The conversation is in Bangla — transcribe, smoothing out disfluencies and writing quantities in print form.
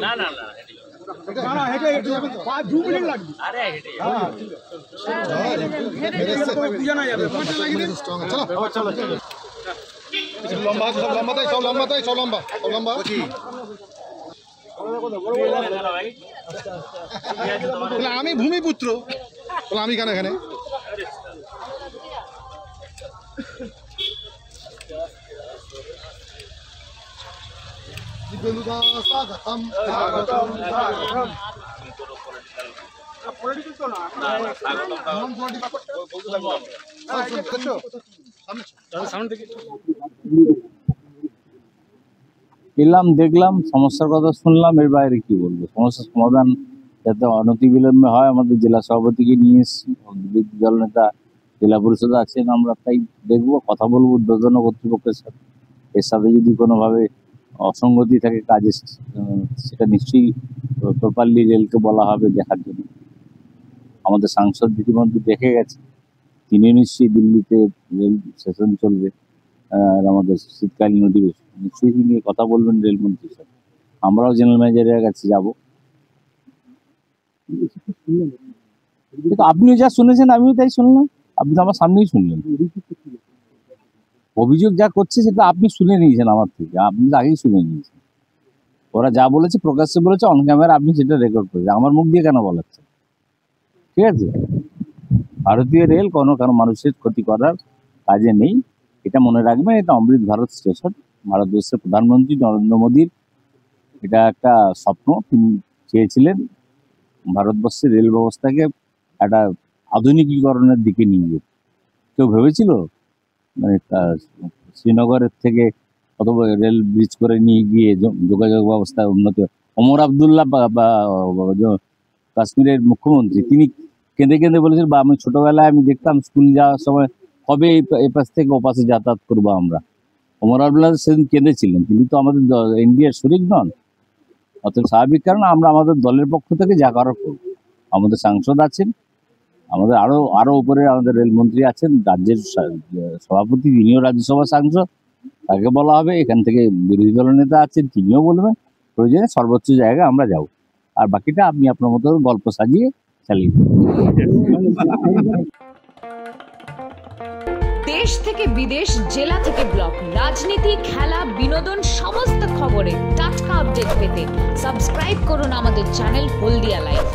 না না না না হেঁটে 2 মিনিট লাগবে। আরে হেঁটে পূজা না যাবে চলো চলো লম্বা সব লম্বাতেই সব লম্বাতেই সব লম্বা সব লম্বা আমি ভূমিপুত্র আমি কেন এখানে এলাম দেখলাম সমস্যার কথা শুনলাম, এর বাইরে কি বলবো। সমস্যার সমাধান যাতে অনতিবিলম্বে হয় আমাদের জেলা সভাপতিকে নিয়ে এসেছি, বিরোধী দল নেতা জেলা পরিষদ আছেন, আমরা তাই দেখবো, কথা বলবো ঊর্ধ্বতন কর্তৃপক্ষের সাথে। এর সাথে যদি কোনোভাবে অসঙ্গতি থাকে কাজে, সেটা নিশ্চয়ই প্রপারলি রেলকে বলা হবে দেখার জন্য। আমাদের সাংসদ ইতিমধ্যে দেখে গেছে, তিনি নিশ্চয়ই দিল্লিতে রেল সেশন চলবে, আমাদের শীতকালীন অধিবেশন, নিশ্চয়ই তিনি কথা বলবেন রেলমন্ত্রীর সাথে। আমরাও জেনারেল ম্যানেজারের কাছে যাব। কিন্তু আপনিও যা শুনেছেন আমিও তাই শুনলাম, আপনি তো আমার সামনেই শুনলেন। অভিযোগ যা করছে সেটা আপনি শুনে নিয়েছেন আমার থেকে, আপনি তো আগেই শুনে নিয়েছেন। ওরা যা বলেছে প্রকাশ্যে বলেছে, অন ক্যামেরা আপনি সেটা রেকর্ড করেছেন, আমার মুখ দিয়ে কেন বলাচ্ছেন? ঠিক আছে, ভারতীয় রেল কোনো মানুষের ক্ষতি করার কাজে নেই, এটা মনে রাখবেন। এটা অমৃত ভারত স্টেশন, ভারতবর্ষের প্রধানমন্ত্রী নরেন্দ্র মোদীর এটা একটা স্বপ্ন। তিনি চেয়েছিলেন ভারতবর্ষের রেল ব্যবস্থাকে একটা আধুনিকীকরণের দিকে নিয়ে যেতে। কেউ ভেবেছিল মানে শ্রীনগরের থেকে অথবা রেল ব্রিজ করে নিয়ে গিয়ে যোগাযোগ ব্যবস্থা উন্নতি? ওমর আবদুল্লাহ কাশ্মীরের মুখ্যমন্ত্রী, তিনি কেঁদে কেঁদে বলেছেন, বা আমি ছোটবেলায় আমি দেখতাম স্কুল যাওয়ার সময় কবে এই পাশ থেকে ও পাশে যাতায়াত করবো আমরা। ওমর আবদুল্লাহ সেদিন কেঁদেছিলেন, তিনি তো আমাদের ইন্ডিয়ার শরিক নন। অতএব স্বাভাবিক কারণে আমরা আমাদের দলের পক্ষ থেকে যা করার করব। আমাদের সাংসদ আছেন, আমাদের আরো উপরে আমাদের রেলমন্ত্রী আছেন, রাজ্যের সভাপতি তিনিও রাজ্যসভা সাংসদ, তাকে বলা হবে। এখান থেকে বিরোধী দলের নেতা আছেন, তিনিও বলবেন। প্রয়োজনে সর্বোচ্চ জায়গায় আমরা যাব, আর বাকিটা আপনি আপনার মতো গল্প সাজিয়ে চালিয়ে। দেশ থেকে বিদেশ, জেলা থেকে ব্লক, রাজনীতি, খেলা, বিনোদন, সমস্ত খবরে টাটকা আপডেট পেতে সাবস্ক্রাইব করুন আমাদের চ্যানেল হলদিয়া লাইভ।